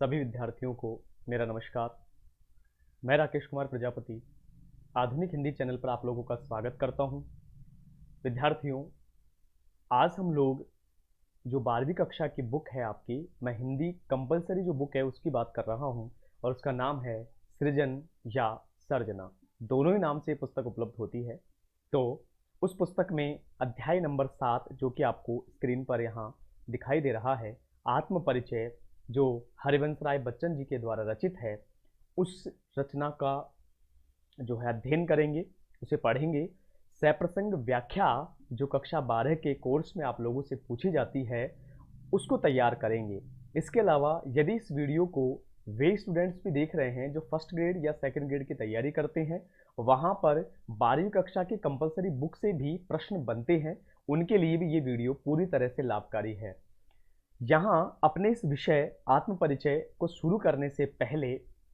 सभी विद्यार्थियों को मेरा नमस्कार। मैं राकेश कुमार प्रजापति आधुनिक हिंदी चैनल पर आप लोगों का स्वागत करता हूं। विद्यार्थियों, आज हम लोग जो 12वीं कक्षा की बुक है आपकी, मैं हिंदी कंपलसरी जो बुक है उसकी बात कर रहा हूं और उसका नाम है सृजन या सर्जना। दोनों ही नाम से ये पुस्तक उपलब्ध होती है। तो उस पुस्तक में अध्याय नंबर 7 जो कि आपको स्क्रीन पर यहाँ दिखाई दे रहा है, आत्म परिचय, जो हरिवंश राय बच्चन जी के द्वारा रचित है, उस रचना का जो है अध्ययन करेंगे, उसे पढ़ेंगे। सप्रसंग व्याख्या जो कक्षा 12 के कोर्स में आप लोगों से पूछी जाती है उसको तैयार करेंगे। इसके अलावा यदि इस वीडियो को वे स्टूडेंट्स भी देख रहे हैं जो फर्स्ट ग्रेड या सेकंड ग्रेड की तैयारी करते हैं, वहाँ पर 12वीं कक्षा की कंपलसरी बुक से भी प्रश्न बनते हैं, उनके लिए भी ये वीडियो पूरी तरह से लाभकारी है। यहाँ अपने इस विषय आत्म परिचय को शुरू करने से पहले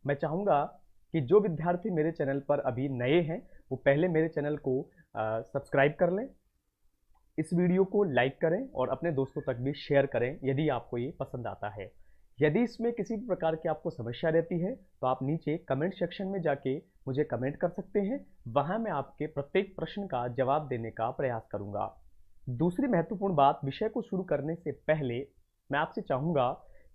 मैं चाहूँगा कि जो विद्यार्थी मेरे चैनल पर अभी नए हैं वो पहले मेरे चैनल को सब्सक्राइब कर लें, इस वीडियो को लाइक करें और अपने दोस्तों तक भी शेयर करें यदि आपको ये पसंद आता है। यदि इसमें किसी भी प्रकार की आपको समस्या रहती है तो आप नीचे कमेंट सेक्शन में जाके मुझे कमेंट कर सकते हैं, वहाँ मैं आपके प्रत्येक प्रश्न का जवाब देने का प्रयास करूँगा। दूसरी महत्वपूर्ण बात, विषय को शुरू करने से पहले मैं आपसे चाहूँगा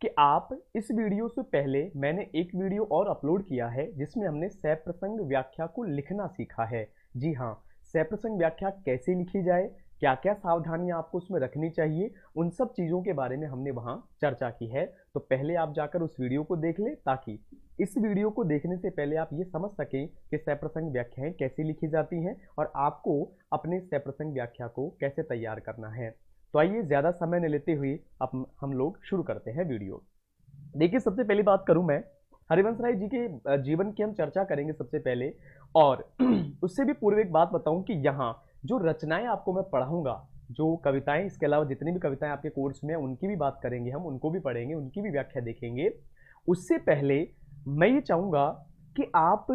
कि आप इस वीडियो से पहले मैंने एक वीडियो और अपलोड किया है जिसमें हमने सप्रसंग व्याख्या को लिखना सीखा है। जी हाँ, सप्रसंग व्याख्या कैसे लिखी जाए, क्या क्या सावधानियां आपको उसमें रखनी चाहिए, उन सब चीज़ों के बारे में हमने वहाँ चर्चा की है। तो पहले आप जाकर उस वीडियो को देख लें ताकि इस वीडियो को देखने से पहले आप ये समझ सकें कि सप्रसंग व्याख्याएं कैसे लिखी जाती हैं और आपको अपने सप्रसंग व्याख्या को कैसे तैयार करना है। तो आइए ज़्यादा समय न लेते हुए अब हम लोग शुरू करते हैं वीडियो। देखिए, सबसे पहली बात करूं मैं, हरिवंश राय जी के जीवन की हम चर्चा करेंगे सबसे पहले। और उससे भी पूर्व एक बात बताऊं कि यहाँ जो रचनाएं आपको मैं पढ़ाऊंगा, जो कविताएं, इसके अलावा जितनी भी कविताएं आपके कोर्स में उनकी भी बात करेंगे, हम उनको भी पढ़ेंगे, उनकी भी व्याख्या देखेंगे। उससे पहले मैं ये चाहूंगा कि आप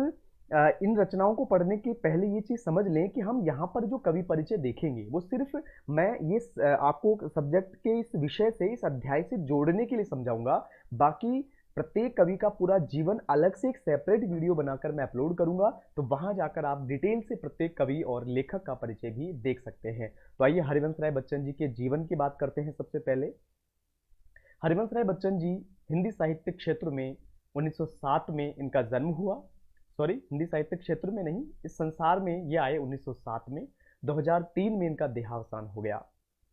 इन रचनाओं को पढ़ने के पहले ये चीज़ समझ लें कि हम यहाँ पर जो कवि परिचय देखेंगे वो सिर्फ मैं ये आपको सब्जेक्ट के इस विषय से, इस अध्याय से जोड़ने के लिए समझाऊंगा। बाकी प्रत्येक कवि का पूरा जीवन अलग से एक सेपरेट वीडियो बनाकर मैं अपलोड करूंगा, तो वहां जाकर आप डिटेल से प्रत्येक कवि और लेखक का परिचय भी देख सकते हैं। तो आइए हरिवंश राय बच्चन जी के जीवन की बात करते हैं। सबसे पहले हरिवंश राय बच्चन जी हिंदी साहित्य क्षेत्र में 1907 में इनका जन्म हुआ। सॉरी, हिंदी साहित्य क्षेत्र में नहीं, इस संसार में ये आए 1907 में। 2003 में इनका देहावसान हो गया।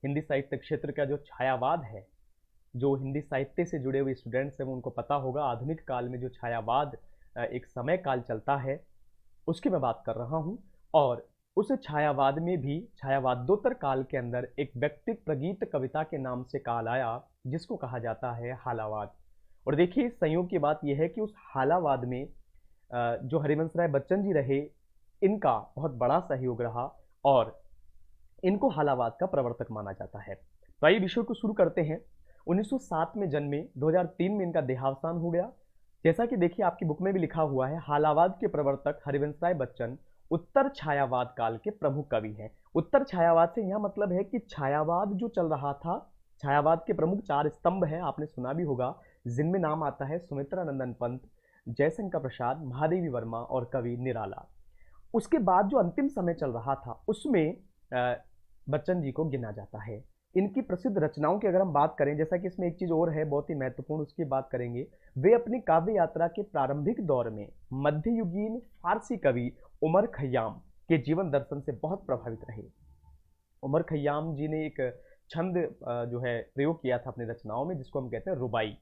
हिंदी साहित्य क्षेत्र का जो छायावाद है, जो हिंदी साहित्य से जुड़े हुए स्टूडेंट्स हैं वो उनको पता होगा, आधुनिक काल में जो छायावाद एक समय काल चलता है उसकी मैं बात कर रहा हूँ। और उस छायावाद में भी छायावादोत्तर काल के अंदर एक व्यक्तिक प्रगीत कविता के नाम से काल आया जिसको कहा जाता है हालावाद। और देखिए, संयोग की बात यह है कि उस हालावाद में जो हरिवंश राय बच्चन जी रहे, इनका बहुत बड़ा सहयोग रहा और इनको हालावाद का प्रवर्तक माना जाता है। तो आइए विषय को शुरू करते हैं। 1907 में जन्मे, 2003 में इनका देहावसान हो गया। जैसा कि देखिए आपकी बुक में भी लिखा हुआ है, हालावाद के प्रवर्तक हरिवंश राय बच्चन उत्तर छायावाद काल के प्रमुख कवि हैं। उत्तर छायावाद से यह मतलब है कि छायावाद जो चल रहा था, छायावाद के प्रमुख 4 स्तंभ हैं, आपने सुना भी होगा, जिनमें नाम आता है सुमित्रा नंदन पंत, जयशंकर प्रसाद, महादेवी वर्मा और कवि निराला। उसके बाद जो अंतिम समय चल रहा था उसमें बच्चन जी को गिना जाता है। इनकी प्रसिद्ध रचनाओं की अगर हम बात करें, जैसा कि इसमें एक चीज और है बहुत ही महत्वपूर्ण, उसकी बात करेंगे। वे अपनी काव्य यात्रा के प्रारंभिक दौर में मध्ययुगीन फारसी कवि उमर खयाम के जीवन दर्शन से बहुत प्रभावित रहे। उमर खयाम जी ने एक छंद जो है प्रयोग किया था अपनी रचनाओं में, जिसको हम कहते हैं रुबाई,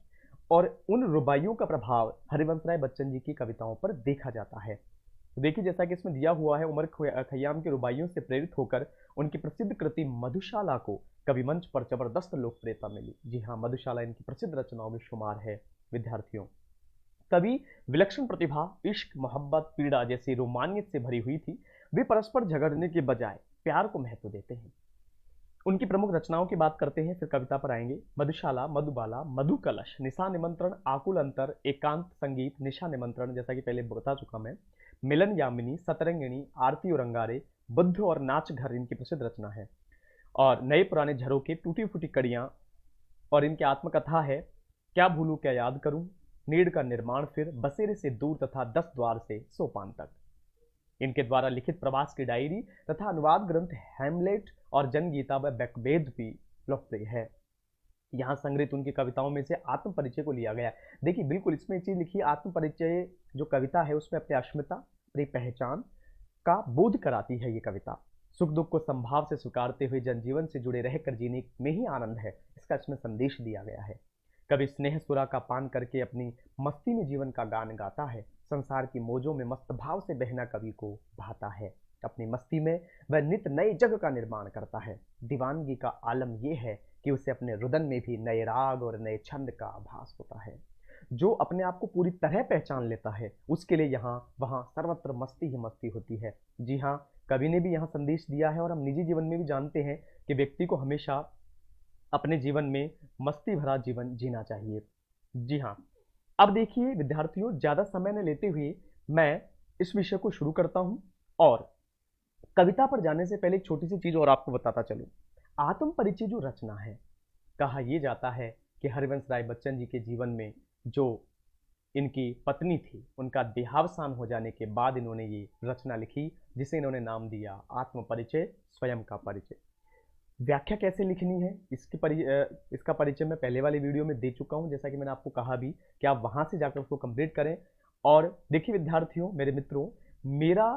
और उन रुबाइयों का प्रभाव हरिवंश राय बच्चन जी की कविताओं पर देखा जाता है। तो देखिए, जैसा कि इसमें दिया हुआ है, उमर खयाम के रुबाइयों से प्रेरित होकर उनकी प्रसिद्ध कृति मधुशाला को कवि मंच पर जबरदस्त लोकप्रियता मिली। जी हाँ, मधुशाला इनकी प्रसिद्ध रचनाओं में शुमार है। विद्यार्थियों, कवि विलक्षण प्रतिभा, इश्क, मोहब्बत, पीड़ा जैसी रोमानियत से भरी हुई थी। वे परस्पर झगड़ने के बजाय प्यार को महत्व देते हैं। उनकी प्रमुख रचनाओं की बात करते हैं, फिर कविता पर आएंगे। मधुशाला, मधुबाला, मधु कलश, निशा निमंत्रण, आकुल अंतर, एकांत संगीत, निशा निमंत्रण, जैसा कि पहले बता चुका मैं, मिलन यामिनी, सतरंगिणी, आरती और अंगारे, बुद्ध और नाच घर इनकी प्रसिद्ध रचना है। और नए पुराने झरोखे, टूटी फूटी कड़ियाँ, और इनकी आत्मकथा है क्या भूलूं क्या याद करूं, नीड़ का निर्माण फिर बसेरे से दूर तथा 10 द्वार से सोपान तक। इनके द्वारा लिखित प्रवास की डायरी तथा अनुवाद ग्रंथ हैमलेट और जनगीता व बैकबेद भी लोकप्रिय है। यहाँ संग्रहित उनकी कविताओं में से आत्म परिचय को लिया गया है। देखिए बिल्कुल इसमें एक चीज लिखी है, आत्म परिचय जो कविता है उसमें अपनी अस्मिता, अपनी पहचान का बोध कराती है ये कविता। सुख दुख को संभाव से स्वीकारते हुए जनजीवन से जुड़े रहकर जीने में ही आनंद है, इसका इसमें संदेश दिया गया है। कवि स्नेह सुरा का पान करके अपनी मस्ती में जीवन का गान गाता है। संसार की मौजों में मस्त भाव से बहना कवि को भाता है। अपनी मस्ती में वह नित नए जग का निर्माण करता है। दीवानगी का आलम यह है कि उसे अपने रुदन में भी नए राग और नए छंद का आभास होता है। जो अपने आप को पूरी तरह पहचान लेता है उसके लिए यहाँ वहाँ सर्वत्र मस्ती ही मस्ती होती है। जी हाँ, कवि ने भी यहाँ संदेश दिया है और हम निजी जीवन में भी जानते हैं कि व्यक्ति को हमेशा अपने जीवन में मस्ती भरा जीवन जीना चाहिए। जी हाँ, अब देखिए विद्यार्थियों, ज़्यादा समय न लेते हुए मैं इस विषय को शुरू करता हूँ और कविता पर जाने से पहले एक छोटी सी चीज़ और आपको बताता चलूँ। आत्म परिचय जो रचना है, कहा यह जाता है कि हरिवंश राय बच्चन जी के जीवन में जो इनकी पत्नी थी उनका देहावसान हो जाने के बाद इन्होंने ये रचना लिखी जिसे इन्होंने नाम दिया आत्म परिचय, स्वयं का परिचय। व्याख्या कैसे लिखनी है इसका परिचय मैं पहले वाले वीडियो में दे चुका हूं, जैसा कि मैंने आपको कहा भी कि आप वहां से जाकर उसको कंप्लीट करें। और देखिए विद्यार्थियों, मेरे मित्रों, मेरा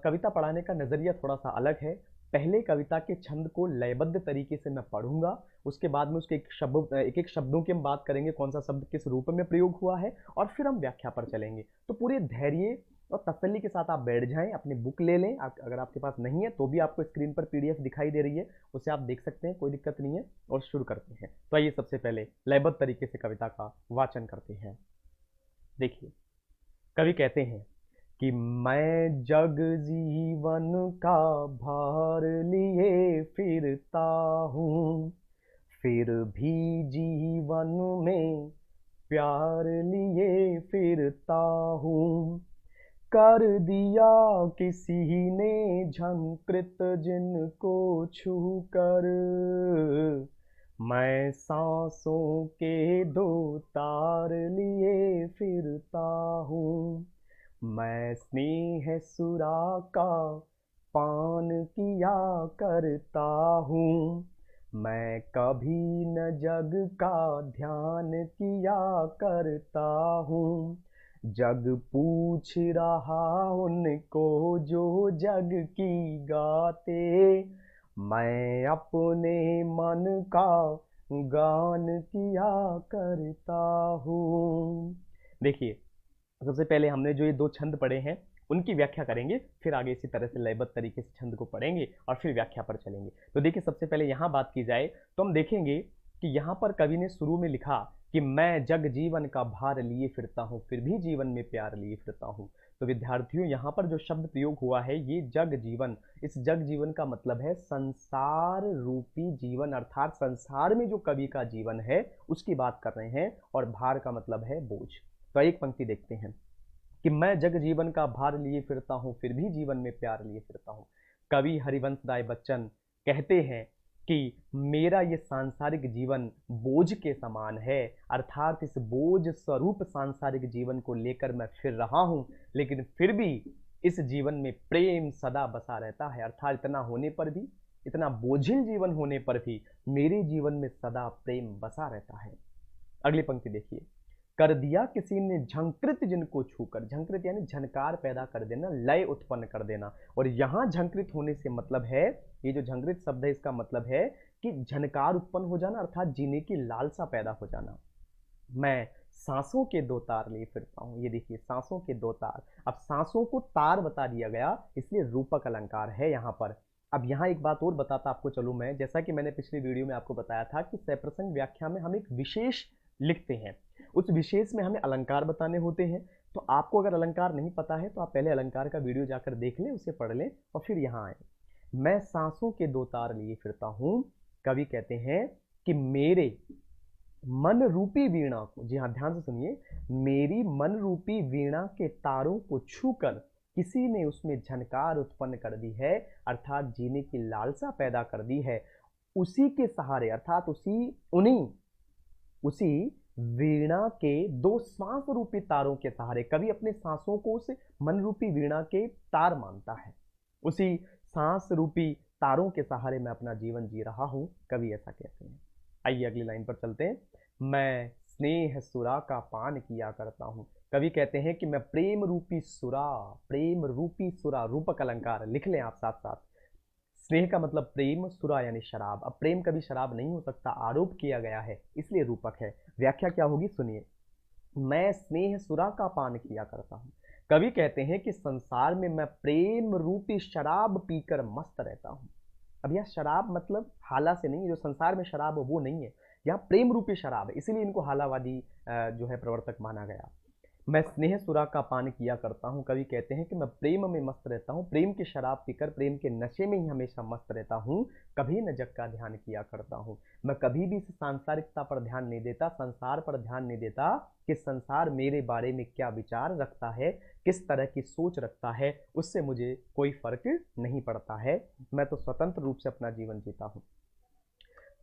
कविता पढ़ाने का नज़रिया थोड़ा सा अलग है। पहले कविता के छंद को लयबद्ध तरीके से मैं पढ़ूंगा, उसके बाद में उसके एक एक शब्दों की हम बात करेंगे, कौन सा शब्द किस रूप में प्रयोग हुआ है, और फिर हम व्याख्या पर चलेंगे। तो पूरे धैर्य और तसल्ली के साथ आप बैठ जाएं, अपनी बुक ले लें। अगर आपके पास नहीं है तो भी आपको स्क्रीन पर पीडीएफ दिखाई दे रही है, उसे आप देख सकते हैं, कोई दिक्कत नहीं है। और शुरू करते हैं। तो आइए सबसे पहले लयबद्ध तरीके से कविता का वाचन करते हैं। देखिए कवि कहते हैं कि मैं जग जीवन का भार लिए फिरता हूँ, फिर भी जीवन में प्यार लिए फिरता हूँ। कर दिया किसी ने झंकृत जिनको छू कर, मैं सांसों के दो तार लिए फिरता हूँ। मैं स्नेह सुरा का पान किया करता हूँ, मैं कभी न जग का ध्यान किया करता हूँ। जग पूछ रहा उनको जो जग की गाते, मैं अपने मन का गान किया करता हूँ। देखिए सबसे पहले हमने जो ये दो छंद पढ़े हैं उनकी व्याख्या करेंगे, फिर आगे इसी तरह से लयबद्ध तरीके से छंद को पढ़ेंगे और फिर व्याख्या पर चलेंगे। तो देखिए सबसे पहले यहाँ बात की जाए तो हम देखेंगे कि यहाँ पर कवि ने शुरू में लिखा कि मैं जग जीवन का भार लिए फिरता हूँ, फिर भी जीवन में प्यार लिए फिरता हूँ। तो विद्यार्थियों यहाँ पर जो शब्द प्रयोग हुआ है ये जग जीवन, इस जग जीवन का मतलब है संसार रूपी जीवन, अर्थात संसार में जो कवि का जीवन है उसकी बात कर रहे हैं, और भार का मतलब है बोझ। तो एक पंक्ति देखते हैं कि मैं जग जीवन का भार लिए फिरता हूँ, फिर भी जीवन में प्यार लिए फिरता हूँ। कवि हरिवंश राय बच्चन कहते हैं कि मेरा ये सांसारिक जीवन बोझ के समान है, अर्थात इस बोझ स्वरूप सांसारिक जीवन को लेकर मैं फिर रहा हूँ, लेकिन फिर भी इस जीवन में प्रेम सदा बसा रहता है। अर्थात इतना होने पर भी, इतना बोझिल जीवन होने पर भी मेरे जीवन में सदा प्रेम बसा रहता है। अगली पंक्ति देखिए, कर दिया किसी ने झंकृत जिनको छूकर, झंकृत यानी झनकार पैदा कर देना, लय उत्पन्न कर देना। और यहाँ झंकृत होने से मतलब है, ये जो झंकृत शब्द है इसका मतलब है कि झनकार उत्पन्न हो जाना, अर्थात जीने की लालसा पैदा हो जाना। मैं सांसों के दो तार लिए फिरता हूँ, ये देखिए सांसों के दो तार। अब सांसों को तार बता दिया गया, इसलिए रूपक अलंकार है यहाँ पर। अब यहाँ एक बात और बताता आपको चलूँ मैं, जैसा कि मैंने पिछली वीडियो में आपको बताया था कि सप्रसंग व्याख्या में हम एक विशेष लिखते हैं, उस विशेष में हमें अलंकार बताने होते हैं। तो आपको अगर अलंकार नहीं पता है तो आप पहले अलंकार का वीडियो जाकर देख लें, उसे पढ़ लें और फिर यहाँ आए। मैं सांसों के दो तार लिए फिरता हूँ, कवि कहते हैं कि मेरे मन रूपी वीणा को, जी हाँ ध्यान से सुनिए, मेरी मन रूपी वीणा के तारों को छूकर किसी ने उसमें झनकार उत्पन्न कर दी है, अर्थात जीने की लालसा पैदा कर दी है। उसी के सहारे, अर्थात उसी वीणा के दो श्वास रूपी तारों के सहारे, कवि अपने सांसों को उस मन रूपी वीणा के तार मानता है। उसी सांस रूपी तारों के सहारे मैं अपना जीवन जी रहा हूं, कवि ऐसा कहते हैं। आइए अगली लाइन पर चलते हैं। मैं स्नेह सुरा का पान किया करता हूं। कवि कहते हैं कि मैं प्रेम रूपी सुरा, प्रेम रूपी सुरा, रूपक अलंकार लिख लें आप साथ साथ। स्नेह का मतलब प्रेम, सुरा यानी शराब। अब प्रेम कभी शराब नहीं हो सकता, आरोप किया गया है इसलिए रूपक है। व्याख्या क्या होगी सुनिए। मैं स्नेह सुरा का पान किया करता हूं। कवि कहते हैं कि संसार में मैं प्रेम रूपी शराब पीकर मस्त रहता हूं। अब यह शराब मतलब हाला से नहीं, जो संसार में शराब वो नहीं है, यह प्रेम रूपी शराब है, इसीलिए इनको हालावादी जो है प्रवर्तक माना गया। मैं स्नेह सुरा का पान किया करता हूँ। कवि कहते हैं कि मैं प्रेम में मस्त रहता हूँ, प्रेम की शराब पीकर प्रेम के नशे में ही हमेशा मस्त रहता हूँ, कभी न जग का ध्यान किया करता हूँ। मैं कभी भी इस सांसारिकता पर ध्यान नहीं देता, संसार पर ध्यान नहीं देता कि संसार मेरे बारे में क्या विचार रखता है, किस तरह की सोच रखता है, उससे मुझे कोई फर्क नहीं पड़ता है। मैं तो स्वतंत्र रूप से अपना जीवन जीता हूँ।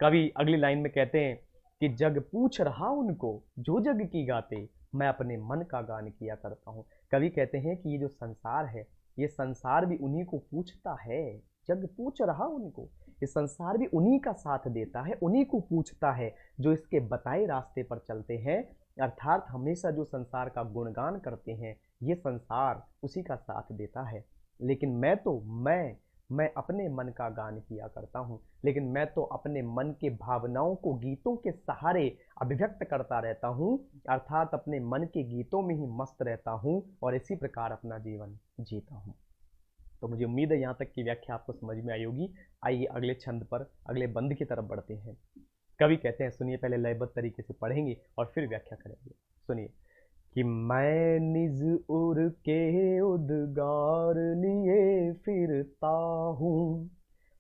कवि अगली लाइन में कहते हैं कि जग पूछ रहा उनको जो जग की गाते, मैं अपने मन का गान किया करता हूँ। कवि कहते हैं कि ये जो संसार है, ये संसार भी उन्हीं को पूछता है। जग पूछ रहा उनको, ये संसार भी उन्हीं का साथ देता है, उन्हीं को पूछता है जो इसके बताए रास्ते पर चलते हैं। अर्थात हमेशा जो संसार का गुणगान करते हैं, ये संसार उसी का साथ देता है। लेकिन मैं अपने मन का गान किया करता हूँ। लेकिन मैं तो अपने मन के भावनाओं को गीतों के सहारे अभिव्यक्त करता रहता हूँ, अर्थात अपने मन के गीतों में ही मस्त रहता हूँ और इसी प्रकार अपना जीवन जीता हूँ। तो मुझे उम्मीद है यहाँ तक की व्याख्या आपको समझ में आई होगी। आइए अगले छंद पर, अगले बंद की तरफ बढ़ते हैं। कवि कहते हैं, सुनिए, पहले लयबद्ध तरीके से पढ़ेंगे और फिर व्याख्या करेंगे। सुनिए कि मैं निज उर के उद्गार लिए फिरता हूँ,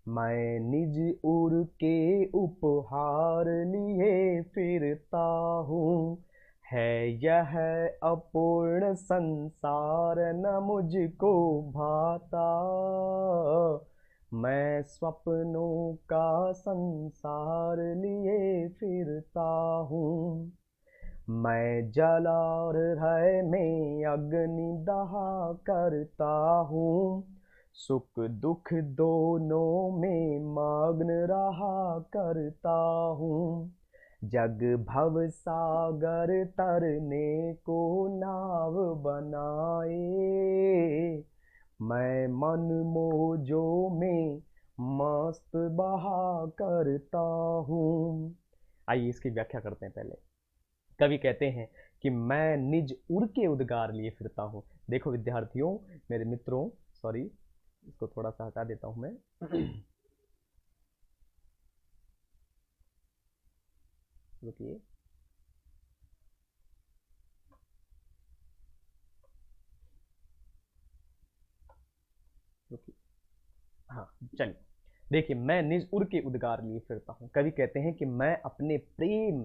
मैं निज उर के उपहार लिए फिरता हूँ। है यह अपूर्ण संसार न मुझको भाता, मैं स्वप्नों का संसार लिए फिरता हूँ। मैं जल और हृदय में अग्नि दहा करता हूँ, सुख दुख दोनों में मग्न रहा करता हूँ। जग भव सागर तरने को नाव बनाए, मैं मन मोजों में मस्त बहा करता हूँ। आइए इसकी व्याख्या करते हैं। पहले कवि कहते हैं कि मैं निज उर के उद्गार लिए फिरता हूँ। देखो विद्यार्थियों, मेरे मित्रों, सॉरी, इसको थोड़ा सा हटा देता हूं मैं। रुकिए, रुकिए, हाँ, चलिए। देखिए, मैं निज उर के उद्गार लिए फिरता हूँ। कवि कहते हैं कि मैं अपने प्रेम,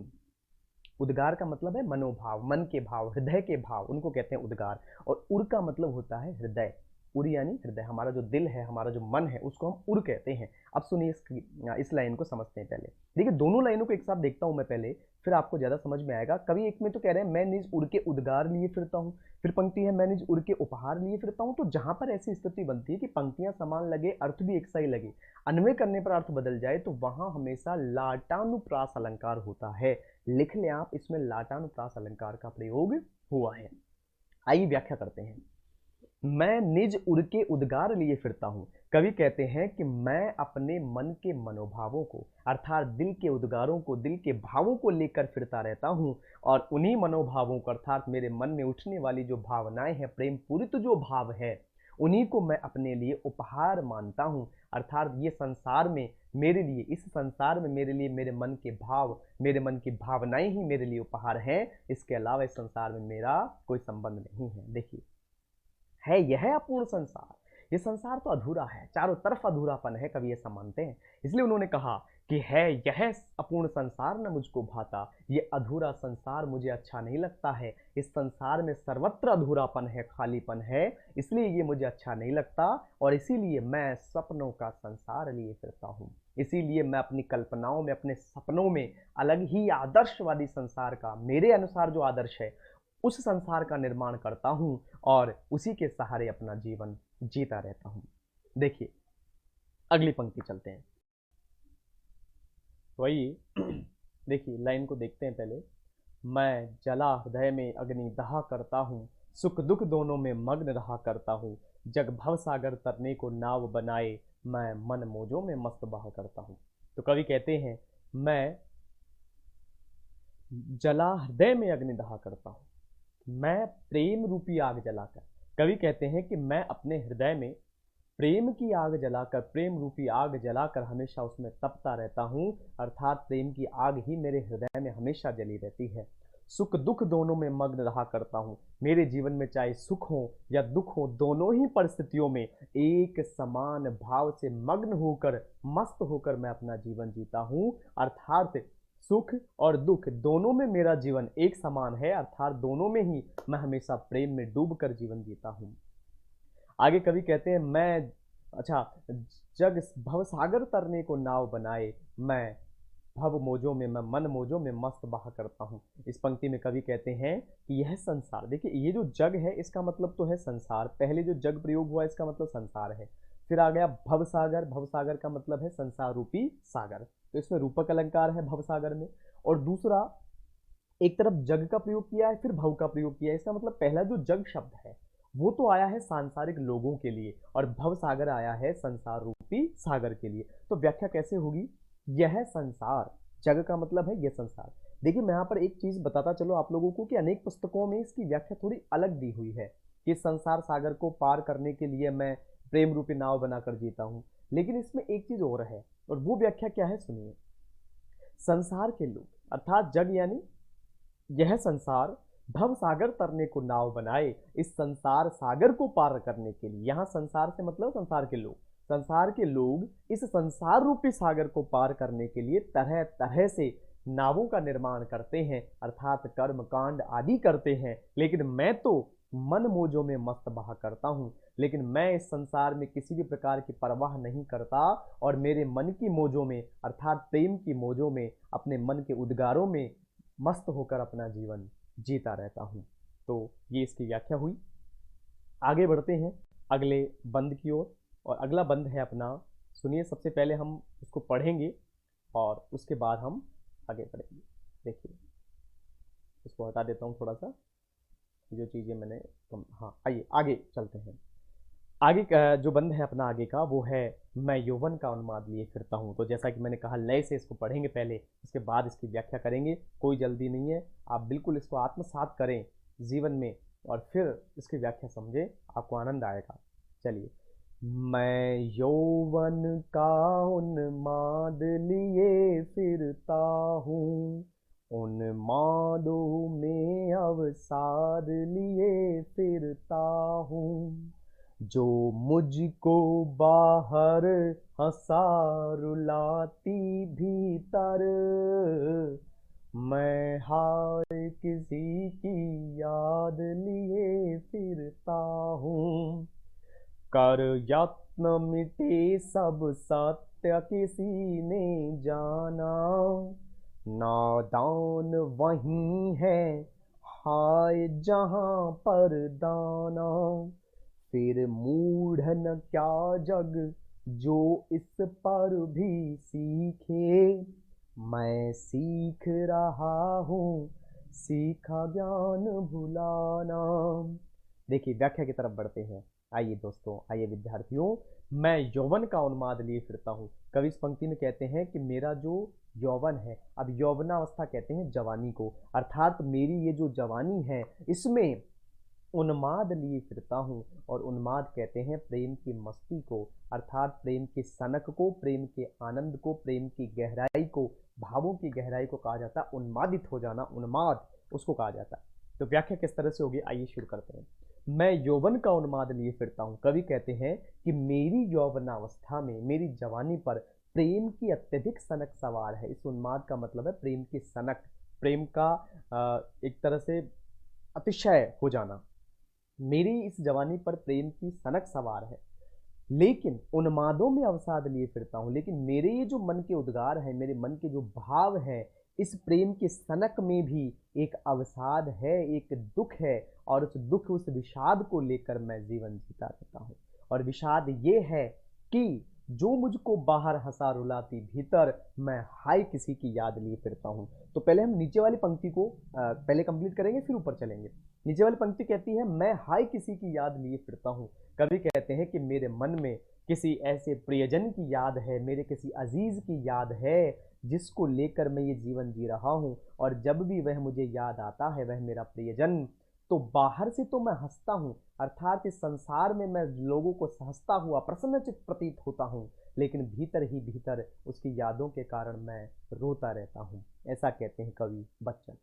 उद्गार का मतलब है मनोभाव, मन के भाव, हृदय के भाव, उनको कहते हैं उद्गार। और उर का मतलब होता है हृदय। उर यानी हृदय, हमारा जो दिल है, हमारा जो मन है, उसको हम उर कहते हैं। अब सुनिए इस लाइन को समझते हैं। पहले देखिए, दोनों लाइनों को एक साथ देखता हूं मैं पहले, फिर आपको ज्यादा समझ में आएगा। कवि एक में तो कह रहे हैं मैं निज उर के उद्गार लिए फिरता हूँ, फिर पंक्ति है मैं निज उर के उपहार लिए फिरता हूँ। तो जहां पर ऐसी स्थिति बनती है कि पंक्तियां समान लगे, अर्थ भी एक सा ही लगे, अन्वय करने पर अर्थ बदल जाए, तो वहां हमेशा लाटानुप्रास अलंकार होता है। लिख लें आप, इसमें लाटानुप्रास अलंकार का प्रयोग हुआ है। आइए व्याख्या करते हैं। मैं निज उर के उद्गार लिए फिरता हूं। कवि कहते हैं कि मैं अपने मन के मनोभावों को, अर्थात दिल के उद्गारों को, दिल के भावों को लेकर फिरता रहता हूं। और उन्हीं मनोभावों को, अर्थात मेरे मन में उठने वाली जो भावनाएं हैं, प्रेम पूरित जो भाव है, उन्हीं को मैं अपने लिए उपहार मानता हूं। अर्थात ये संसार में मेरे लिए, इस संसार में मेरे लिए मेरे मन के भाव, मेरे मन की भावनाएं ही मेरे लिए उपहार हैं। इसके अलावा इस संसार में मेरा कोई संबंध नहीं है। देखिए, है यह अपूर्ण संसार, ये संसार तो अधूरा है, चारों तरफ अधूरापन है, कवि ऐसा मानते हैं। इसलिए उन्होंने कहा कि है यह अपूर्ण संसार न मुझको भाता, ये अधूरा संसार मुझे अच्छा नहीं लगता है, इस संसार में सर्वत्र अधूरापन है, खालीपन है, इसलिए ये मुझे अच्छा नहीं लगता, और इसीलिए मैं सपनों का संसार लिए फिरता हूँ। इसीलिए मैं अपनी कल्पनाओं में, अपने सपनों में अलग ही आदर्शवादी संसार का, मेरे अनुसार जो आदर्श है उस संसार का निर्माण करता हूँ और उसी के सहारे अपना जीवन जीता रहता हूँ। देखिए अगली पंक्ति चलते हैं। तो आइए देखिए लाइन को देखते हैं पहले। मैं जला हृदय में अग्नि दहा करता हूँ, सुख दुख दोनों में मग्न रहा करता हूँ, जग भव सागर तरने को नाव बनाए, मैं मन मौजों में मस्त बहा करता हूँ। तो कवि कहते हैं मैं जला हृदय में अग्नि दहा करता हूँ, मैं प्रेम रूपी आग जलाकर, कवि कहते हैं कि मैं अपने हृदय में प्रेम की आग जलाकर, प्रेम रूपी आग जलाकर हमेशा उसमें तपता रहता हूँ, अर्थात प्रेम की आग ही मेरे हृदय में हमेशा जली रहती है। सुख दुख दोनों में मग्न रहा करता हूँ, मेरे जीवन में चाहे सुख हो या दुख हो, दोनों ही परिस्थितियों में एक समान भाव से मग्न होकर, मस्त होकर मैं अपना जीवन जीता हूँ। अर्थात सुख और दुख दोनों में मेरा जीवन एक समान है, अर्थात दोनों में ही मैं हमेशा प्रेम में डूब कर जीवन जीता हूँ। आगे कवि कहते हैं मैं अच्छा जग भव सागर तरने को नाव बनाए, मैं भव मौजों में, मैं मन मौजों में मस्त बहा करता हूँ। इस पंक्ति में कवि कहते हैं कि यह संसार, देखिए ये जो जग है इसका मतलब तो है संसार, पहले जो जग प्रयोग हुआ इसका मतलब संसार है, फिर आ गया भव सागर, भव सागर का मतलब है संसार रूपी सागर, तो इसमें रूपक अलंकार है भव सागर में। और दूसरा एक तरफ जग का प्रयोग किया है, फिर भव का प्रयोग किया है, इसका मतलब पहला जो जग शब्द है वो तो आया है सांसारिक लोगों के लिए, और भव सागर आया है संसार रूपी सागर के लिए। तो व्याख्या कैसे होगी, यह संसार, जग का मतलब है यह संसार। देखिए मैं यहाँ पर एक चीज बताता चलो आप लोगों को कि अनेक पुस्तकों में इसकी व्याख्या थोड़ी अलग दी हुई है कि संसार सागर को पार करने के लिए मैं प्रेम रूपी नाव बनाकर जीता हूँ, लेकिन इसमें एक चीज और है, और वो व्याख्या क्या है सुनिए। संसार के लोग अर्थात जग यानी यह संसार भव सागर तरने को नाव बनाए, इस संसार सागर को पार करने के लिए, यहां संसार से मतलब संसार के लोग, संसार के लोग इस संसार रूपी सागर को पार करने के लिए तरह तरह से नावों का निर्माण करते हैं, अर्थात कर्म कांड आदि करते हैं, लेकिन मैं तो मन मौजों में मस्त बहा करता हूँ, लेकिन मैं इस संसार में किसी भी प्रकार की परवाह नहीं करता, और मेरे मन की मौजों में अर्थात प्रेम की मौजों में, अपने मन के उद्गारों में मस्त होकर अपना जीवन जीता रहता हूँ। तो ये इसकी व्याख्या हुई। आगे बढ़ते हैं अगले बंद की ओर, और अगला बंद है अपना, सुनिए सबसे पहले हम उसको पढ़ेंगे और उसके बाद हम आगे बढ़ेंगे। देखिए इसको हटा देता हूँ थोड़ा सा, जो चीज़ें मैंने हाँ आइए आगे चलते हैं। आगे का जो बंद है अपना आगे का वो है मैं यौवन का उन्माद लिए फिरता हूँ। तो जैसा कि मैंने कहा लय से इसको पढ़ेंगे पहले, उसके बाद इसकी व्याख्या करेंगे, कोई जल्दी नहीं है, आप बिल्कुल इसको आत्मसात करें जीवन में और फिर इसकी व्याख्या समझें, आपको आनंद आएगा। चलिए। मैं यौवन का उन्माद लिए फिरता हूँ, उन्मादों में अवसाद लिए फिरता हूँ, जो मुझको बाहर हंसा रुलाती भीतर, मैं हाय किसी की याद लिए फिरता हूँ, कर यत्न मिटे सब सत्य किसी ने जाना, नादान वही है हाय जहाँ पर दाना, फिर मूढ़ न क्या जग जो इस पर भी सीखे, मैं सीख रहा हूँ सीखा ज्ञान भुलाना। देखिए व्याख्या की तरफ बढ़ते हैं। आइए दोस्तों, आइए विद्यार्थियों, मैं यौवन का उन्माद लिए फिरता हूँ। कवि इस पंक्ति में कहते हैं कि मेरा जो यौवन है, अब यौवनावस्था कहते हैं जवानी को, अर्थात मेरी ये जो जवानी है इसमें उन्माद लिए फिरता हूँ, और उन्माद कहते हैं प्रेम की मस्ती को, अर्थात प्रेम की सनक को, प्रेम के आनंद को, प्रेम की गहराई को, भावों की गहराई को कहा जाता है उन्मादित हो जाना, उन्माद उसको कहा जाता है। तो व्याख्या किस तरह से होगी आइए शुरू करते हैं। मैं यौवन का उन्माद लिए फिरता हूँ। कवि कहते हैं कि मेरी यौवनावस्था में, मेरी जवानी पर प्रेम की अत्यधिक सनक सवार है। इस उन्माद का मतलब है प्रेम की सनक, प्रेम का एक तरह से अतिशय हो जाना। मेरी इस जवानी पर प्रेम की सनक सवार है, लेकिन उन्मादों में अवसाद लिए फिरता हूँ। लेकिन मेरे ये जो मन के उद्गार हैं, मेरे मन के जो भाव हैं, इस प्रेम की सनक में भी एक अवसाद है, एक दुख है, और उस दुख, उस विषाद को लेकर मैं जीवन जीता रहता हूँ। और विषाद ये है कि जो मुझको बाहर हंसा रुलाती, भीतर मैं हाय किसी की याद लिए फिरता हूँ। तो पहले हम नीचे वाली पंक्ति को पहले कंप्लीट करेंगे, फिर ऊपर चलेंगे। नीचे वाली पंक्ति कहती है, मैं हाय किसी की याद लिए फिरता हूँ। कवि कहते हैं कि मेरे मन में किसी ऐसे प्रियजन की याद है, मेरे किसी अजीज की याद है, जिसको लेकर मैं ये जीवन जी रहा हूँ। और जब भी वह मुझे याद आता है, वह मेरा प्रियजन, तो बाहर से तो मैं हंसता हूँ, अर्थात इस संसार में मैं लोगों को हंसता हुआ प्रसन्नचित्त प्रतीत होता हूँ, लेकिन भीतर ही भीतर उसकी यादों के कारण मैं रोता रहता हूँ। ऐसा कहते हैं कवि बच्चन।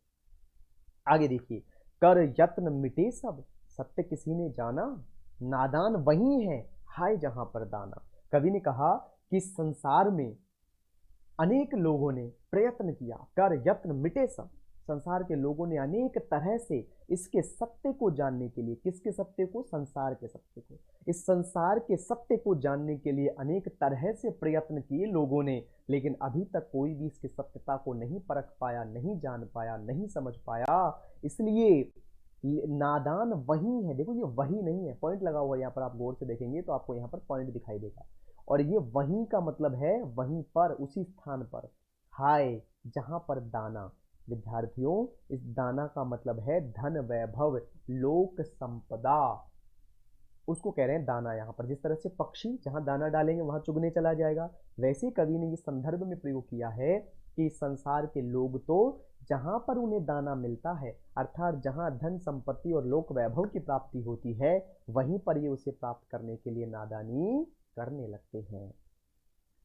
आगे देखिए, कर यत्न मिटे सब, सत्य किसी ने जाना, नादान वही है हाय जहां पर दाना। कवि ने कहा कि संसार में अनेक लोगों ने प्रयत्न किया, कर यत्न मिटे सब, संसार के लोगों ने अनेक तरह से इसके सत्य को जानने के लिए, किसके सत्य को? संसार के सत्य को। इस संसार के सत्य को जानने के लिए अनेक तरह से प्रयत्न किए लोगों ने, लेकिन अभी तक कोई भी इसकी सत्यता को नहीं परख पाया, नहीं जान पाया, नहीं समझ पाया। इसलिए नादान वही है। देखो, ये वही नहीं है, पॉइंट लगा हुआ है यहाँ पर, आप गौर से देखेंगे तो आपको यहाँ पर पॉइंट दिखाई देगा। और ये वहीं का मतलब है वहीं पर, उसी स्थान पर, हाय जहां पर दाना। विद्यार्थियों, इस दाना का मतलब है धन, वैभव, लोक संपदा, उसको कह रहे हैं दाना। यहाँ पर जिस तरह से पक्षी जहां दाना डालेंगे वहां चुगने चला जाएगा, वैसे कवि ने इस संदर्भ में प्रयोग किया है कि संसार के लोग तो जहां पर उन्हें दाना मिलता है, अर्थात जहां धन संपत्ति और लोक वैभव की प्राप्ति होती है, वहीं पर ये उसे प्राप्त करने के लिए नादानी करने लगते हैं।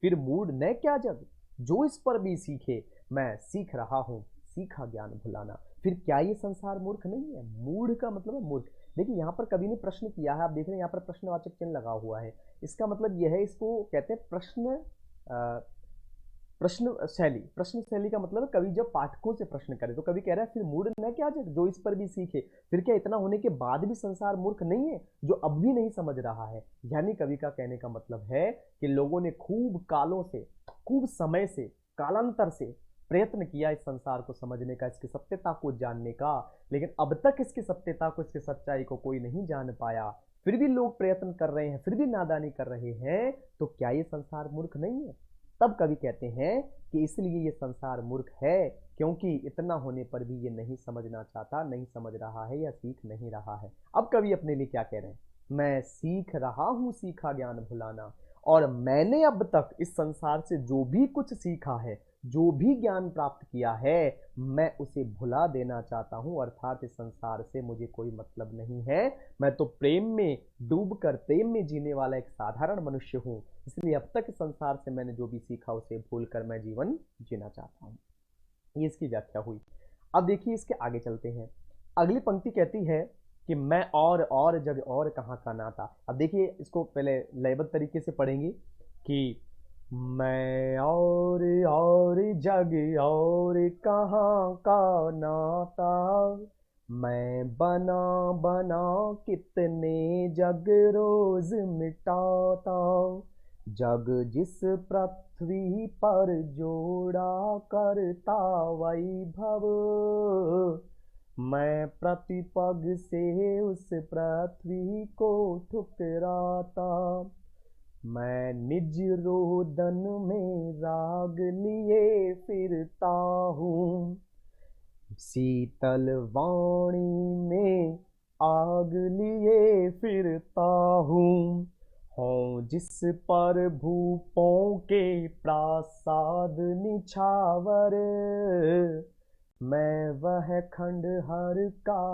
फिर मूड न क्या जग, जो इस पर भी सीखे, मैं सीख रहा हूं सीखा ज्ञान भुलाना। फिर क्या ये संसार मूर्ख नहीं है? मूढ़ का मतलब है मूर्ख। देखिए, यहाँ पर कवि ने प्रश्न किया है, आप देख रहे हैं यहाँ पर प्रश्नवाचक चिन्ह लगा हुआ है। इसका मतलब यह है, इसको कहते हैं प्रश्न प्रश्न शैली। प्रश्न शैली का मतलब है कवि जब पाठकों से प्रश्न करे, तो कवि कह रहा है फिर मूड न क्या जग, जो इस पर भी सीखे। फिर क्या इतना होने के बाद भी संसार मूर्ख नहीं है, जो अब भी नहीं समझ रहा है? यानी कवि का कहने का मतलब है कि लोगों ने खूब कालों से, खूब समय से, कालांतर से प्रयत्न किया इस संसार को समझने का, इसकी सत्यता को जानने का, लेकिन अब तक इसकी सत्यता को, इसकी सच्चाई को कोई नहीं जान पाया। फिर भी लोग प्रयत्न कर रहे हैं, फिर भी नादानी कर रहे हैं, तो क्या ये संसार मूर्ख नहीं है? तब कवि कहते हैं कि इसलिए ये संसार मूर्ख है, क्योंकि इतना होने पर भी ये नहीं समझना चाहता, नहीं समझ रहा है, या सीख नहीं रहा है। अब कवि अपने लिए क्या कह रहे हैं? मैं सीख रहा हूं सीखा ज्ञान भुलाना, और मैंने अब तक इस संसार से जो भी कुछ सीखा है, जो भी ज्ञान प्राप्त किया है, मैं उसे भुला देना चाहता हूं। अर्थात इस संसार से मुझे कोई मतलब नहीं है, मैं तो प्रेम में डूबकर प्रेम में जीने वाला एक साधारण मनुष्य हूं। इसलिए अब तक इस संसार से मैंने जो भी सीखा उसे भूलकर मैं जीवन जीना चाहता हूं। ये इसकी व्याख्या हुई। अब देखिए, इसके आगे चलते हैं। अगली पंक्ति कहती है कि मैं और जग और कहाँ का नाता। अब देखिए, इसको पहले लयबद्ध तरीके से पढ़ेंगे कि मैं और जग और कहाँ का नाता, मैं बना बना कितने जग रोज मिटाता, जग जिस पृथ्वी पर जोड़ा करता वैभव, मैं प्रतिपग से उस पृथ्वी को ठुकराता, मैं निज रोदन में राग लिए फिरता हूँ, शीतल वाणी में आग लिए फिरता हूँ जिस पर भूपों के प्रासाद निछावर, मैं वह खंडहर का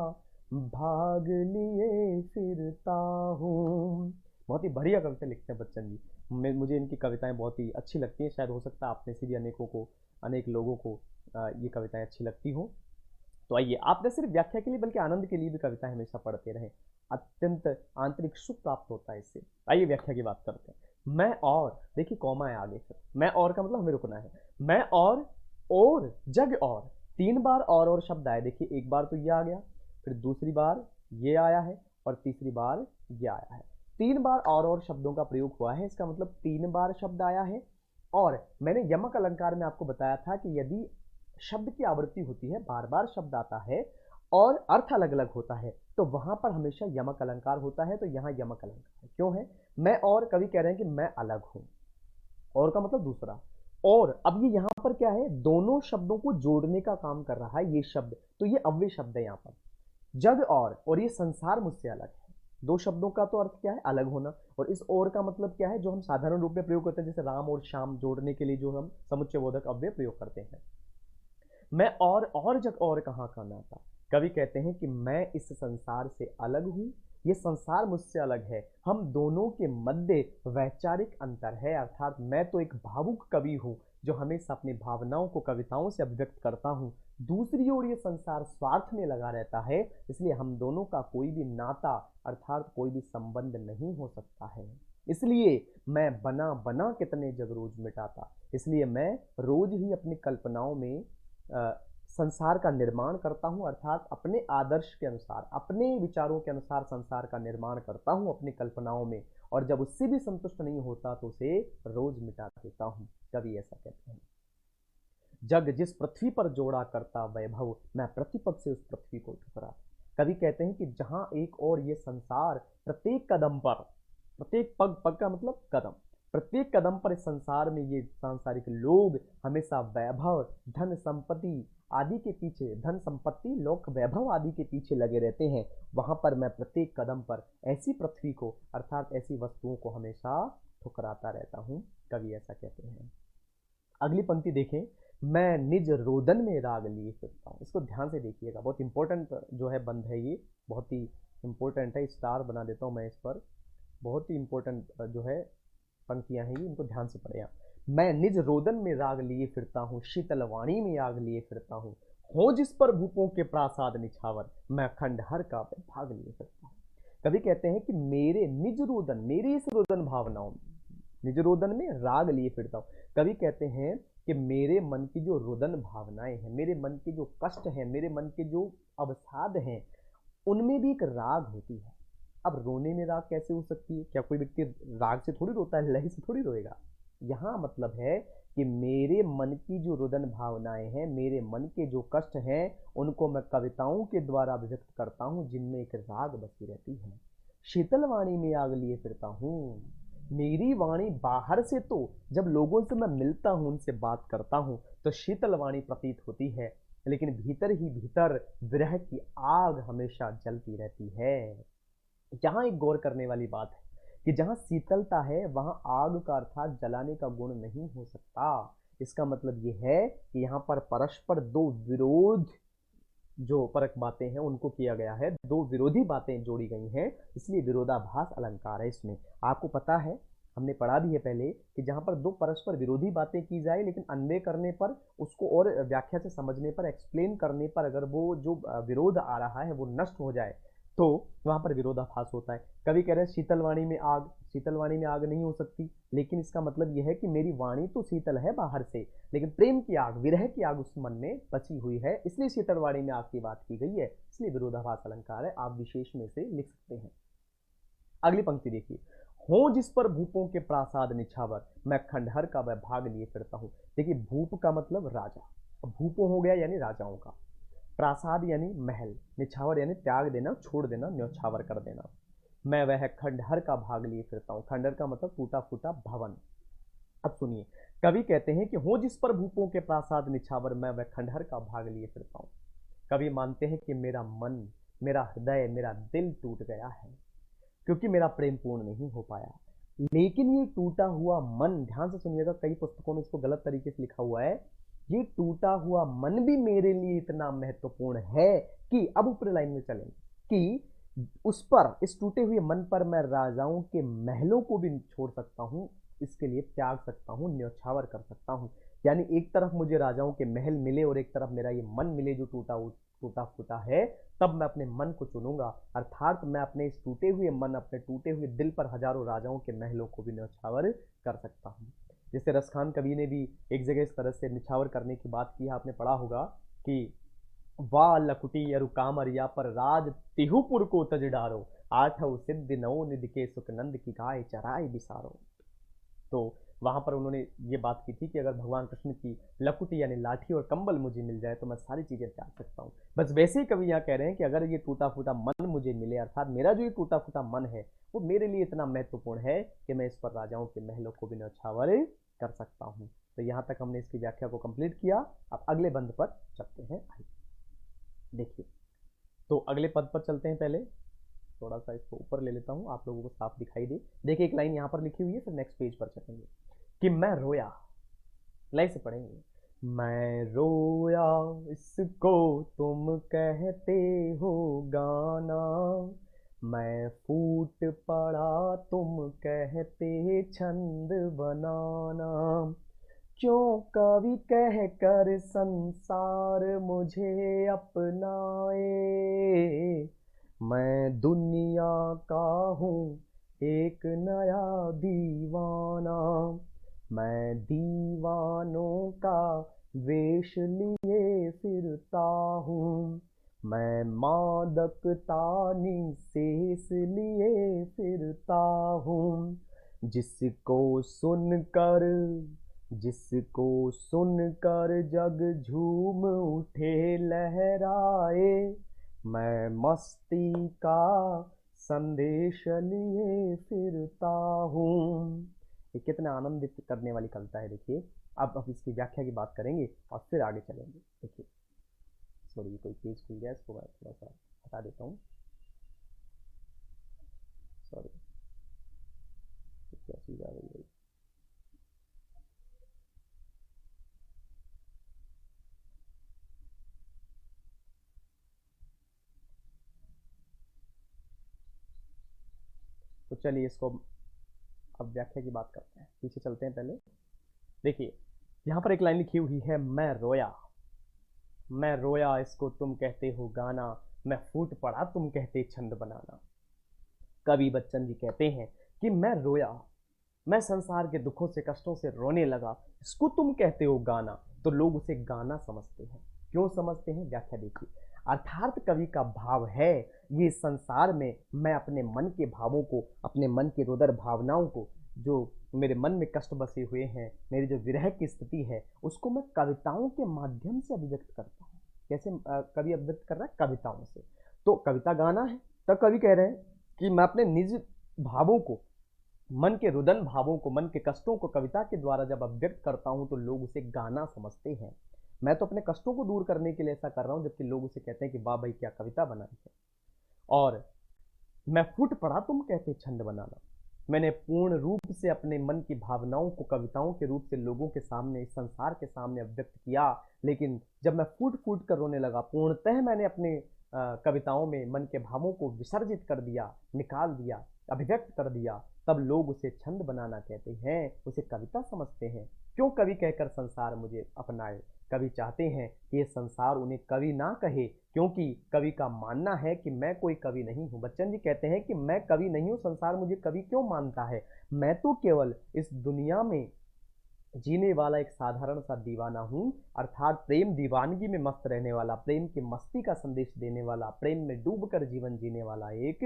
भाग लिए फिरता हूँ। बहुत ही बढ़िया कविता लिखते हैं बच्चन जी। मुझे इनकी कविताएं बहुत ही अच्छी लगती हैं। शायद हो सकता है आप में से भी अनेकों को, अनेक लोगों को ये कविताएं अच्छी लगती हों। तो आइए, आप न सिर्फ व्याख्या के लिए बल्कि आनंद के लिए भी कविताएं हमेशा पढ़ते रहें। अत्यंत आंतरिक सुख प्राप्त होता है इससे। आइए व्याख्या की बात करते हैं। मैं और, देखिए कॉमा है आगे, फिर मैं और का मतलब हमें रुकना है। मैं और जग और, 3 बार और शब्द आए। देखिए एक बार तो ये आ गया, फिर दूसरी बार ये आया है, और तीसरी बार ये आया है। 3 बार और शब्दों का प्रयोग हुआ है, इसका मतलब 3 बार शब्द आया है। और मैंने यमक अलंकार में आपको बताया था कि यदि शब्द की आवृत्ति होती है, बार बार शब्द आता है और अर्थ अलग अलग होता है, तो वहां पर हमेशा यमक अलंकार होता है। तो यहां यमक अलंकार क्यों है? मैं और, कवि कह रहे हैं कि मैं अलग हूं, और का मतलब दूसरा। और अब ये यहां पर क्या है, दोनों शब्दों को जोड़ने का काम कर रहा है ये शब्द, तो ये अव्यय शब्द है यहां पर। जग और ये संसार मुझसे अलग है। दो शब्दों का तो अर्थ क्या है, अलग होना। और इस और का मतलब क्या है, जो हम साधारण रूप में प्रयोग करते हैं, जैसे राम और श्याम जोड़ने के लिए जो हम समुच्चय बोधक अव्यय प्रयोग करते हैं। मैं और जग और कहाँ का नाता। कवि कहते हैं कि मैं इस संसार से अलग हूं, ये संसार मुझसे अलग है। हम दोनों के मध्य वैचारिक अंतर है, अर्थात मैं तो एक भावुक कवि हूं जो हमेशा अपनी भावनाओं को कविताओं से अभिव्यक्त करता हूं। दूसरी ओर ये संसार स्वार्थ में लगा रहता है, इसलिए हम दोनों का कोई भी नाता अर्थात कोई भी संबंध नहीं हो सकता है। इसलिए मैं बना बना कितने जग रोज मिटाता, इसलिए मैं रोज ही अपनी कल्पनाओं में संसार का निर्माण करता हूं, अर्थात अपने आदर्श के अनुसार, अपने विचारों के अनुसार संसार का निर्माण करता हूं अपनी कल्पनाओं में, और जब उससे भी संतुष्ट नहीं होता तो उसे रोज मिटा देता हूं। कवि ऐसा कहते हैं। जग जिस पृथ्वी पर जोड़ा करता वैभव, मैं प्रतिपक्ष से उस पृथ्वी को ठुकरा। कवि कहते हैं कि जहां एक और ये संसार प्रत्येक कदम पर, प्रत्येक पग, पग का मतलब कदम, प्रत्येक कदम पर इस संसार में ये सांसारिक लोग हमेशा वैभव, धन संपत्ति आदि के पीछे, धन संपत्ति लोक वैभव आदि के पीछे लगे रहते हैं, वहां पर मैं प्रत्येक कदम पर ऐसी पृथ्वी को अर्थात ऐसी वस्तुओं को हमेशा ठुकराता रहता हूं। कवि ऐसा कहते हैं। अगली पंक्ति देखें, मैं निज रोदन में राग लिए फिरता हूँ। इसको ध्यान से देखिएगा, बहुत इंपॉर्टेंट जो है बंद है ये, बहुत ही इंपॉर्टेंट है। स्टार बना देता हूँ मैं इस पर, बहुत ही इंपॉर्टेंट जो है पंक्तियां हैं ये, इनको ध्यान से पढ़े आप। मैं निज रोदन में राग लिए फिरता हूँ, शीतल वाणी में आग लिए फिरता हूँ, हो जिस पर भूपों के प्रासाद निछावर, मैं खंडहर का भाग लिए फिरता हूँ। कभी कहते हैं कि मेरे निज रोदन, मेरी इस रोदन भावनाओं में, निज रोदन में राग लिए फिरता हूँ। कवि कहते हैं कि मेरे मन की जो रोदन भावनाएं हैं, मेरे मन के जो कष्ट हैं, मेरे मन के जो अवसाद हैं, उनमें भी एक राग होती है। अब रोने में राग कैसे हो सकती है? क्या कोई व्यक्ति राग से थोड़ी रोता है, लय से थोड़ी रोएगा। यहाँ मतलब है कि मेरे मन की जो रुदन भावनाएं हैं, मेरे मन के जो कष्ट हैं, उनको मैं कविताओं के द्वारा अभिव्यक्त करता हूँ, जिनमें एक राग बसी रहती है। शीतल वाणी में आग लिए फिरता हूँ। मेरी वाणी बाहर से तो जब लोगों से मैं मिलता हूँ, उनसे बात करता हूँ, तो शीतल वाणी प्रतीत होती है, लेकिन भीतर ही भीतर विरह की आग हमेशा जलती रहती है। यहाँ एक गौर करने वाली बात है कि जहाँ शीतलता है वहाँ आग का अर्थात जलाने का गुण नहीं हो सकता। इसका मतलब ये है कि यहाँ पर परस्पर दो विरोध जो परक बातें हैं उनको किया गया है, दो विरोधी बातें जोड़ी गई हैं, इसलिए विरोधाभास अलंकार है इसमें। आपको पता है, हमने पढ़ा भी है पहले कि जहाँ पर दो परस्पर विरोधी बातें की जाए, लेकिन अन्वय करने पर, उसको और व्याख्या से समझने पर, एक्सप्लेन करने पर अगर वो जो विरोध आ रहा है वो नष्ट हो जाए, तो वहां पर विरोधाभास होता है। कवि कह रहे हैं शीतलवाणी में आग, शीतलवाणी में आग नहीं हो सकती, लेकिन इसका मतलब यह है कि मेरी वाणी तो शीतल है बाहर से, लेकिन प्रेम की आग, विरह की आग उस मन में बची हुई है, इसलिए शीतलवाणी में आग की बात की गई है, इसलिए विरोधाभास अलंकार है। आप विशेष में से लिख सकते हैं। अगली पंक्ति देखिए, हो जिस पर भूपों के प्रासाद निछावर, मैं खंडहर का वह भाग लिए फिरता हूँ। देखिए भूप का मतलब राजा, भूपों हो गया यानी राजाओं का, प्रासाद यानी महल, निछावर यानी त्याग देना, छोड़ देना, न्यौछावर कर देना। मैं वह खंडहर का भाग लिए फिरता हूँ। खंडहर का मतलब टूटा फूटा भवन। अब सुनिए, कवि कहते हैं कि हो जिस पर भूपों के प्रासाद निछावर, मैं वह खंडहर का भाग लिए फिरता हूँ। कवि मानते हैं कि मेरा मन, मेरा हृदय, मेरा दिल टूट गया है क्योंकि मेरा प्रेम पूर्ण नहीं हो पाया। लेकिन ये टूटा हुआ मन, ध्यान से सुनिएगा, कई पुस्तकों में इसको गलत तरीके से लिखा हुआ है, ये टूटा हुआ मन भी मेरे लिए इतना महत्वपूर्ण है कि, अब ऊपर लाइन में चलेंगे, कि उस पर, इस टूटे हुए मन पर मैं राजाओं के महलों को भी छोड़ सकता हूं, इसके लिए त्याग सकता हूँ, न्यौछावर कर सकता हूँ। यानी एक तरफ मुझे राजाओं के महल मिले और एक तरफ मेरा ये मन मिले जो टूटा फूटा है, तब मैं अपने मन को चुनूंगा। अर्थात मैं अपने इस टूटे हुए मन, अपने टूटे हुए दिल पर हजारों राजाओं के महलों को भी न्यौछावर कर सकता हूँ। जैसे रसखान कवि ने भी एक जगह इस तरह से निछावर करने की बात की है, आपने पढ़ा होगा कि वाह लकुटी अरु कामरिया पर राज तिहुपुर को तज डारो, आठव सिद्धि नौ निधि के सुखनंद की गाय चराय बिसारो। तो वहां पर उन्होंने ये बात की थी कि अगर भगवान कृष्ण की लकुटी यानी लाठी और कंबल मुझे मिल जाए तो मैं सारी चीजें त्याग सकता हूँ। बस वैसे ही कवि यहाँ कह रहे हैं कि अगर ये टूटा फूटा मन मुझे मिले, अर्थात मेरा जो ये टूटा फूटा मन है वो मेरे लिए इतना महत्वपूर्ण है कि मैं इस पर राजाओं के महलों को भी न्यौछावर कर सकता हूँ। तो यहाँ तक हमने इसकी व्याख्या को कंप्लीट किया। अब अगले बंद पर चलते हैं। देखिए, तो अगले पद पर चलते हैं। पहले थोड़ा सा इसको ऊपर ले लेता हूँ, आप लोगों को साफ दिखाई दे। देखिए, एक लाइन यहाँ पर लिखी हुई है, फिर नेक्स्ट पेज पर चलेंगे कि मैं रोया। लाइन से पढ़ेंगे। मैं रोया इसको तुम कहते हो गाना, मैं फूट पड़ा तुम कहते छंद बनाना, क्यों कवि कह कर संसार मुझे अपनाए, मैं दुनिया का हूँ एक नया दीवाना, मैं दीवानों का वेश लिए फिरता हूँ, मैं मादकता निशेष लिए फिरता हूँ, जिसको सुनकर जग झूम उठे लहराए, मैं मस्ती का संदेश लिए फिरता हूँ। ये कितना आनंदित करने वाली कविता है। देखिए, अब इसकी व्याख्या की बात करेंगे और फिर आगे चलेंगे। देखिए, सॉरी कोई पेज खुल गया, इसको मैं थोड़ा सा हटा देता हूँ। सॉरी, क्या चीज आ गई है। तो चलिए इसको अब व्याख्या की बात करते हैं, पीछे चलते हैं पहले। देखिए, यहाँ पर एक लाइन लिखी हुई है, मैं रोया। मैं रोया इसको तुम कहते हो गाना, मैं फूट पड़ा तुम कहते छंद बनाना। कवि बच्चन जी कहते हैं कि मैं रोया, मैं संसार के दुखों से कष्टों से रोने लगा, इसको तुम कहते हो गाना। तो लोग उसे गाना समझते हैं। क्यों समझते हैं, व्याख्या देखिए। अर्थात कवि का भाव है, ये संसार में मैं अपने मन के भावों को, अपने मन के रुदर भावनाओं को, जो मेरे मन में कष्ट बसे हुए हैं, मेरी जो विरह की स्थिति है, उसको मैं कविताओं के माध्यम से अभिव्यक्त करता हूँ। कैसे कवि अभिव्यक्त कर रहा है, कविताओं से। तो कविता गाना है। तब कवि कह रहे हैं कि मैं अपने निज भावों को, मन के रुदन भावों को, मन के कष्टों को कविता के द्वारा जब अभिव्यक्त करता हूं तो लोग उसे गाना समझते हैं। मैं तो अपने कष्टों को दूर करने के लिए ऐसा कर रहा हूं, जबकि लोग उसे कहते हैं कि वाह भाई क्या कविता बनाई है। और मैं फूट पड़ा तुम कहते छंद बनाना, मैंने पूर्ण रूप से अपने मन की भावनाओं को कविताओं के रूप से लोगों के सामने, इस संसार के सामने अभिव्यक्त किया। लेकिन जब मैं फूट फूट कर रोने लगा, पूर्णतः मैंने अपने कविताओं में मन के भावों को विसर्जित कर दिया, निकाल दिया, अभिव्यक्त कर दिया, तब लोग उसे छंद बनाना कहते हैं, उसे कविता समझते हैं। क्यों कवि कहकर संसार मुझे अपनाए। कवि चाहते हैं कि ये संसार उन्हें कवि ना कहे, क्योंकि कवि का मानना है कि मैं कोई कवि नहीं हूँ। बच्चन जी कहते हैं कि मैं कवि नहीं हूँ, संसार मुझे कवि क्यों मानता है, मैं तो केवल इस दुनिया में जीने वाला एक साधारण सा दीवाना हूँ। अर्थात प्रेम दीवानगी में मस्त रहने वाला, प्रेम की मस्ती का संदेश देने वाला, प्रेम में डूबकर जीवन जीने वाला एक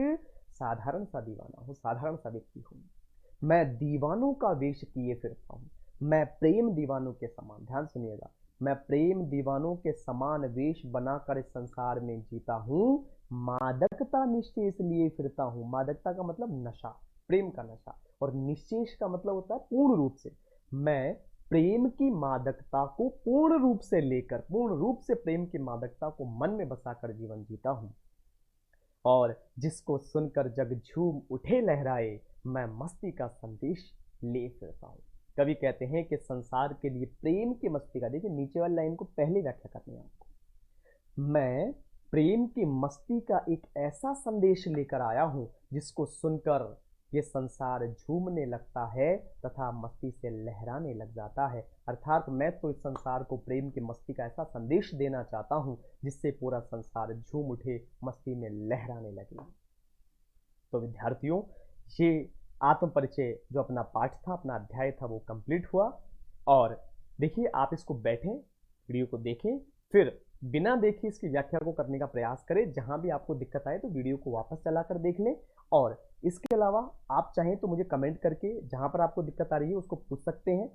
साधारण सा दीवाना हूँ, साधारण सा व्यक्ति हूँ। मैं दीवानों का वेश किए फिरता हूँ, मैं प्रेम दीवानों के समान, ध्यान सुनिएगा, मैं प्रेम दीवानों के समान वेश बनाकर इस संसार में जीता हूँ, मादकता निश्चेष लिए फिरता हूँ। मादकता का मतलब नशा, प्रेम का नशा, और निश्चेष का मतलब होता है पूर्ण रूप से। मैं प्रेम की मादकता को पूर्ण रूप से लेकर, पूर्ण रूप से प्रेम की मादकता को मन में बसाकर जीवन जीता हूं, और जिसको सुनकर जग झूम उठे लहराए, मैं मस्ती का संदेश ले फिरता हूं। कवि कहते हैं कि संसार के लिए प्रेम की मस्ती का, देखिए नीचे वाली लाइन को पहले व्याख्या करनी है आपको, मैं प्रेम की मस्ती का एक ऐसा संदेश लेकर आया हूं जिसको सुनकर ये संसार झूमने लगता है तथा मस्ती से लहराने लग जाता है। अर्थात मैं तो इस संसार को प्रेम की मस्ती का ऐसा संदेश देना चाहता हूँ जिससे पूरा संसार झूम उठे, मस्ती में लहराने लगे। तो विद्यार्थियों, ये आत्म परिचय जो अपना पाठ था, अपना अध्याय था, वो कंप्लीट हुआ। और देखिए, आप इसको बैठें, वीडियो को देखें, फिर बिना देखे इसकी व्याख्या को करने का प्रयास करें। जहां भी आपको दिक्कत आए तो वीडियो को वापस चलाकर देख लें। और इसके अलावा आप चाहें तो मुझे कमेंट करके जहां पर आपको दिक्कत आ रही है उसको पूछ सकते हैं।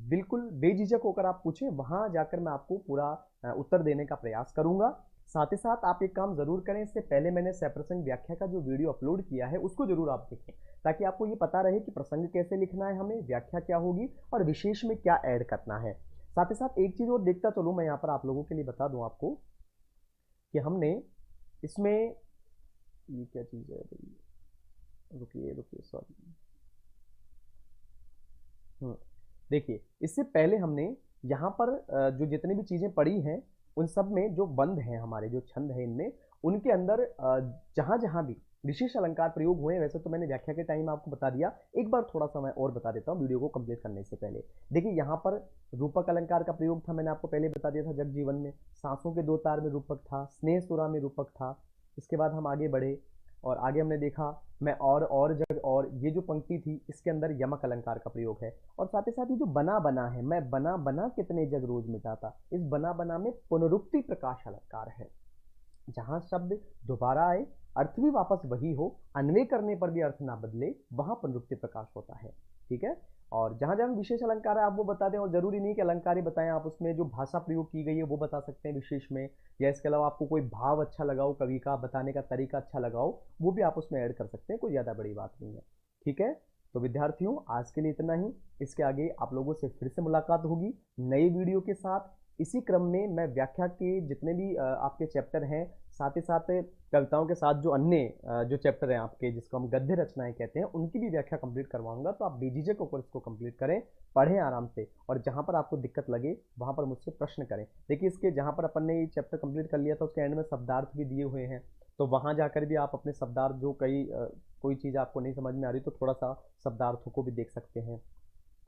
बिल्कुल बेझिझक होकर आप पूछें, वहां जाकर मैं आपको पूरा उत्तर देने का प्रयास करूंगा। साथ ही साथ आप एक काम जरूर करें, इससे पहले मैंने सप्रसंग व्याख्या का जो वीडियो अपलोड किया है उसको जरूर आप देखें, ताकि आपको ये पता रहे कि प्रसंग कैसे लिखना है, हमें व्याख्या क्या होगी और विशेष में क्या ऐड करना है। साथ ही साथ एक चीज और देखता चलूं, मैं यहाँ पर आप लोगों के लिए बता दूं आपको कि हमने इसमें ये क्या चीज है भाई, रुकिए रुकिए, सॉरी। देखिए, इससे पहले हमने यहाँ पर जो जितनी भी चीजें पढ़ी हैं उन सब में जो बंद हैं, हमारे जो छंद है इनमें, उनके अंदर जहां जहां भी विशेष अलंकार प्रयोग हुए हैं, वैसे तो मैंने व्याख्या के टाइम आपको बता दिया, एक बार थोड़ा सा मैं और बता देता हूँ वीडियो को कंप्लीट करने से पहले। देखिए, यहाँ पर रूपक अलंकार का प्रयोग था, मैंने आपको पहले बता दिया था। जग जीवन में सांसों के दो तार में रूपक था, स्नेह सुरा में रूपक था। इसके बाद हम आगे बढ़े और आगे हमने देखा मैं और जग, और ये जो पंक्ति थी इसके अंदर यमक अलंकार का प्रयोग है। और साथ ही साथ ये जो बना बना है, मैं बना बना कितने जग रोज मिटाता, इस बना बना में पुनरुक्ति प्रकाश अलंकार है। जहां शब्द दोबारा आए, अर्थ भी वापस वही हो, अन्वय करने पर भी अर्थ ना बदले, वहां पुनरुक्ति प्रकाश होता है। ठीक है। और जहां जहां विशेष अलंकार है आप वो बता दें, और जरूरी नहीं कि अलंकार ही बताएं, आप उसमें जो भाषा प्रयोग की गई है वो बता सकते हैं विशेष में, या इसके अलावा आपको कोई भाव अच्छा लगाओ, कवि का बताने का तरीका अच्छा लगाओ, वो भी आप उसमें ऐड कर सकते हैं, कोई ज़्यादा बड़ी बात नहीं है। ठीक है। तो विद्यार्थियों, आज के लिए इतना ही। इसके आगे आप लोगों से फिर से मुलाकात होगी नई वीडियो के साथ। इसी क्रम में मैं व्याख्या के जितने भी आपके चैप्टर हैं, साथ ही साथ कविताओं के साथ जो अन्य जो चैप्टर हैं आपके, जिसको हम गद्य रचनाएं कहते हैं, उनकी भी व्याख्या कंप्लीट करवाऊंगा। तो आप बेझिझक होकर इसको कंप्लीट करें, पढ़ें आराम से, और जहां पर आपको दिक्कत लगे वहां पर मुझसे प्रश्न करें। देखिए, इसके जहां पर अपन ने ये चैप्टर कंप्लीट कर लिया था उसके एंड में शब्दार्थ भी दिए हुए हैं, तो वहां जाकर भी आप अपने शब्दार्थ जो कोई चीज़ आपको नहीं समझ में आ रही तो थोड़ा सा शब्दार्थों को भी देख सकते हैं।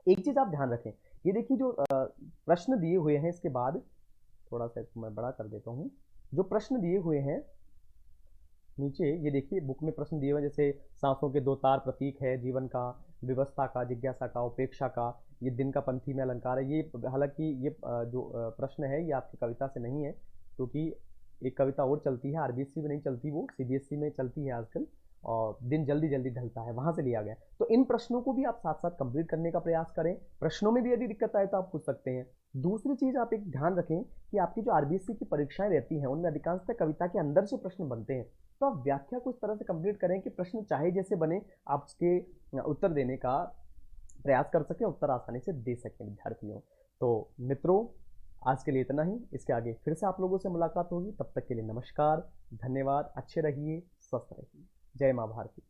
एक चीज़ आप ध्यान रखें, ये देखिए जो प्रश्न दिए हुए हैं, इसके बाद थोड़ा सा इसको मैं बड़ा कर देता हूँ। जो प्रश्न दिए हुए हैं नीचे, ये देखिए बुक में प्रश्न दिए हुए हैं, जैसे सांसों के दो तार प्रतीक है जीवन का, व्यवस्था का, जिज्ञासा का, उपेक्षा का, ये दिन का पंथी में अलंकार है। ये हालांकि ये जो प्रश्न है ये आपकी कविता से नहीं है, क्योंकि एक कविता और चलती है, आरबीएससी में नहीं चलती, वो सीबीएसई में चलती है आजकल, और दिन जल्दी जल्दी ढलता है, वहां से लिया गया। तो इन प्रश्नों को भी आप साथ साथ कंप्लीट करने का प्रयास करें। प्रश्नों में भी यदि दिक्कत आए तो आप पूछ सकते हैं। दूसरी चीज आप एक ध्यान रखें कि आपकी जो आरबीएससी की परीक्षाएं रहती हैं उनमें अधिकांशतः कविता के अंदर से प्रश्न बनते हैं, तो आप व्याख्या को इस तरह से कंप्लीट करें कि प्रश्न चाहे जैसे बने, आप उसके उत्तर देने का प्रयास कर सकें, उत्तर आसानी से दे सकें विद्यार्थियों। तो मित्रों, आज के लिए इतना ही। इसके आगे फिर से आप लोगों से मुलाकात होगी, तब तक के लिए नमस्कार, धन्यवाद, अच्छे रहिए, स्वस्थ रहिए। जय माँ भारती।